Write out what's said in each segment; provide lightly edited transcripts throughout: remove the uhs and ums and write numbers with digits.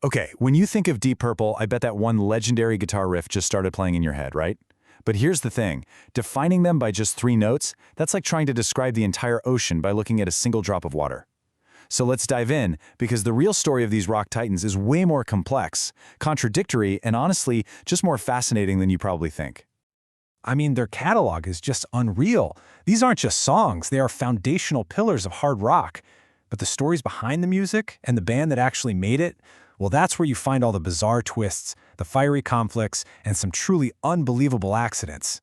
Okay, when you think of Deep Purple, I bet that one legendary guitar riff just started playing in your head, right? But here's the thing, defining them by just 3 notes, that's like trying to describe the entire ocean by looking at a single drop of water. So let's dive in, because the real story of these rock titans is way more complex, contradictory, and honestly, just more fascinating than you probably think. I mean, their catalog is just unreal. These aren't just songs, they are foundational pillars of hard rock. But the stories behind the music and the band that actually made it, well, that's where you find all the bizarre twists, the fiery conflicts, and some truly unbelievable accidents.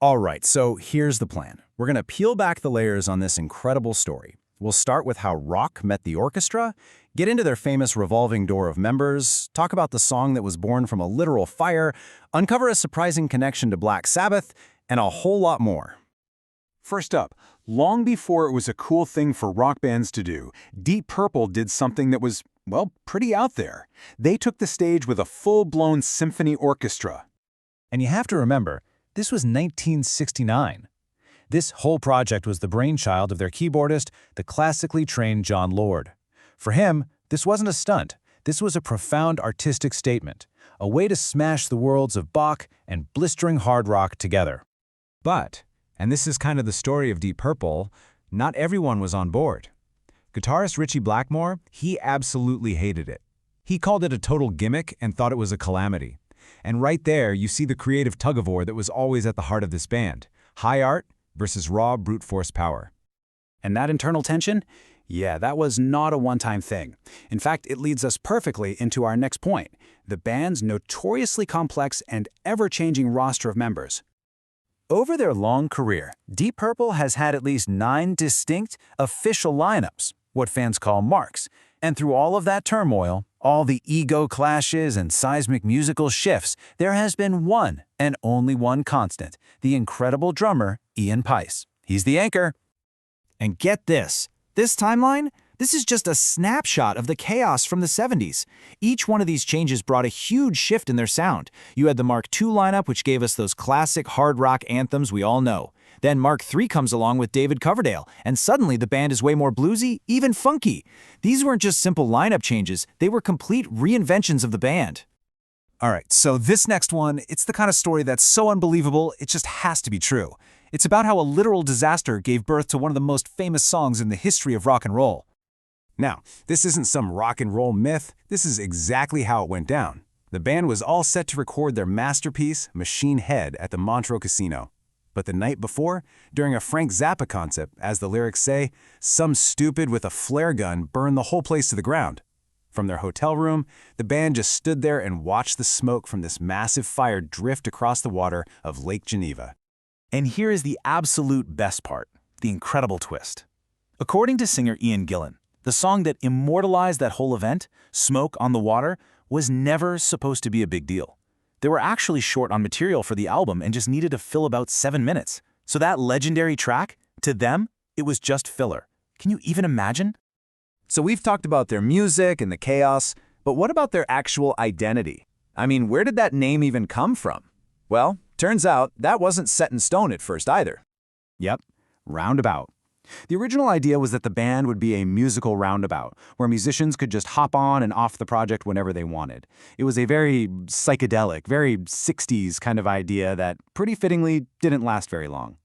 All right, so here's the plan. We're going to peel back the layers on this incredible story. We'll start with how rock met the orchestra, get into their famous revolving door of members, talk about the song that was born from a literal fire, uncover a surprising connection to Black Sabbath, and a whole lot more. First up, long before it was a cool thing for rock bands to do, Deep Purple did something that was, well, pretty out there. They took the stage with a full-blown symphony orchestra. And you have to remember, this was 1969. This whole project was the brainchild of their keyboardist, the classically trained John Lord. For him, this wasn't a stunt. This was a profound artistic statement, a way to smash the worlds of Bach and blistering hard rock together. But, and this is kind of the story of Deep Purple, not everyone was on board. Guitarist Ritchie Blackmore, he absolutely hated it. He called it a total gimmick and thought it was a calamity. And right there, you see the creative tug-of-war that was always at the heart of this band. High art versus raw brute force power. And that internal tension? Yeah, that was not a one-time thing. In fact, it leads us perfectly into our next point, the band's notoriously complex and ever-changing roster of members. Over their long career, Deep Purple has had at least 9 distinct official lineups, what fans call marks. And through all of that turmoil, all the ego clashes and seismic musical shifts, there has been one and only one constant, the incredible drummer, Ian Paice. He's the anchor. And get this timeline? This is just a snapshot of the chaos from the 70s. Each one of these changes brought a huge shift in their sound. You had the Mark II lineup, which gave us those classic hard rock anthems we all know. Then Mark III comes along with David Coverdale, and suddenly the band is way more bluesy, even funky. These weren't just simple lineup changes, they were complete reinventions of the band. All right, so this next one, it's the kind of story that's so unbelievable, it just has to be true. It's about how a literal disaster gave birth to one of the most famous songs in the history of rock and roll. Now, this isn't some rock and roll myth, this is exactly how it went down. The band was all set to record their masterpiece, Machine Head, at the Montreux Casino. But the night before, during a Frank Zappa concert, as the lyrics say, some stupid with a flare gun burned the whole place to the ground. From their hotel room, the band just stood there and watched the smoke from this massive fire drift across the water of Lake Geneva. And here is the absolute best part, the incredible twist. According to singer Ian Gillan, the song that immortalized that whole event, Smoke on the Water, was never supposed to be a big deal. They were actually short on material for the album and just needed to fill about 7 minutes. So that legendary track, to them, it was just filler. Can you even imagine? So we've talked about their music and the chaos, but what about their actual identity? I mean, where did that name even come from? Well, turns out that wasn't set in stone at first either. Yep, roundabout. The original idea was that the band would be a musical roundabout, where musicians could just hop on and off the project whenever they wanted. It was a very psychedelic, very 60s kind of idea that, pretty fittingly, didn't last very long.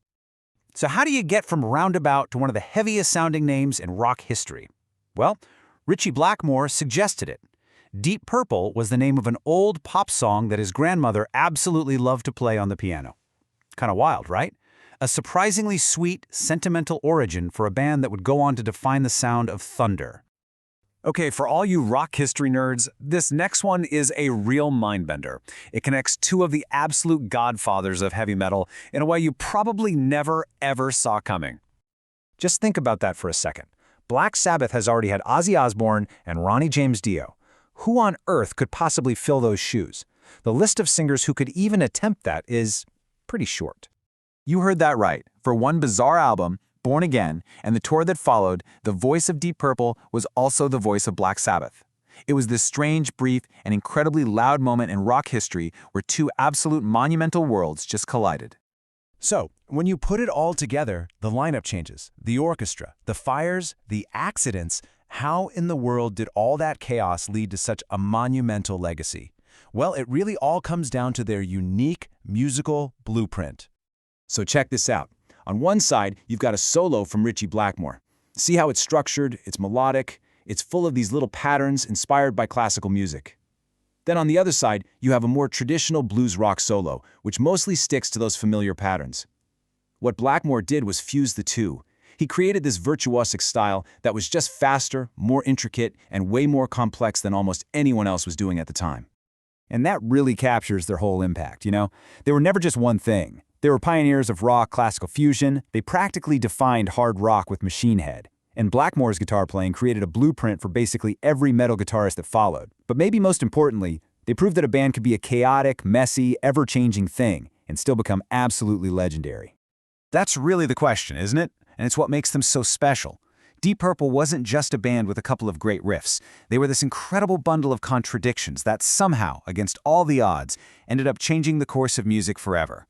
So how do you get from roundabout to one of the heaviest sounding names in rock history? Well, Ritchie Blackmore suggested it. Deep Purple was the name of an old pop song that his grandmother absolutely loved to play on the piano. Kind of wild, right? A surprisingly sweet, sentimental origin for a band that would go on to define the sound of thunder. Okay, for all you rock history nerds, this next one is a real mindbender. It connects 2 of the absolute godfathers of heavy metal in a way you probably never, ever saw coming. Just think about that for a second. Black Sabbath has already had Ozzy Osbourne and Ronnie James Dio. Who on earth could possibly fill those shoes? The list of singers who could even attempt that is pretty short. You heard that right. For one bizarre album, Born Again, and the tour that followed, the voice of Deep Purple was also the voice of Black Sabbath. It was this strange, brief, and incredibly loud moment in rock history where 2 absolute monumental worlds just collided. So, when you put it all together, the lineup changes, the orchestra, the fires, the accidents, How in the world did all that chaos lead to such a monumental legacy? Well, it really all comes down to their unique musical blueprint. So check this out. On one side, you've got a solo from Ritchie Blackmore. See how it's structured, it's melodic, it's full of these little patterns inspired by classical music. Then on the other side, you have a more traditional blues rock solo, which mostly sticks to those familiar patterns. What Blackmore did was fuse the two. He created this virtuosic style that was just faster, more intricate, and way more complex than almost anyone else was doing at the time. And that really captures their whole impact, you know? They were never just one thing. They were pioneers of rock classical fusion. They practically defined hard rock with Machine Head. And Blackmore's guitar playing created a blueprint for basically every metal guitarist that followed. But maybe most importantly, they proved that a band could be a chaotic, messy, ever-changing thing and still become absolutely legendary. That's really the question, isn't it? And it's what makes them so special. Deep Purple wasn't just a band with a couple of great riffs. They were this incredible bundle of contradictions that somehow, against all the odds, ended up changing the course of music forever.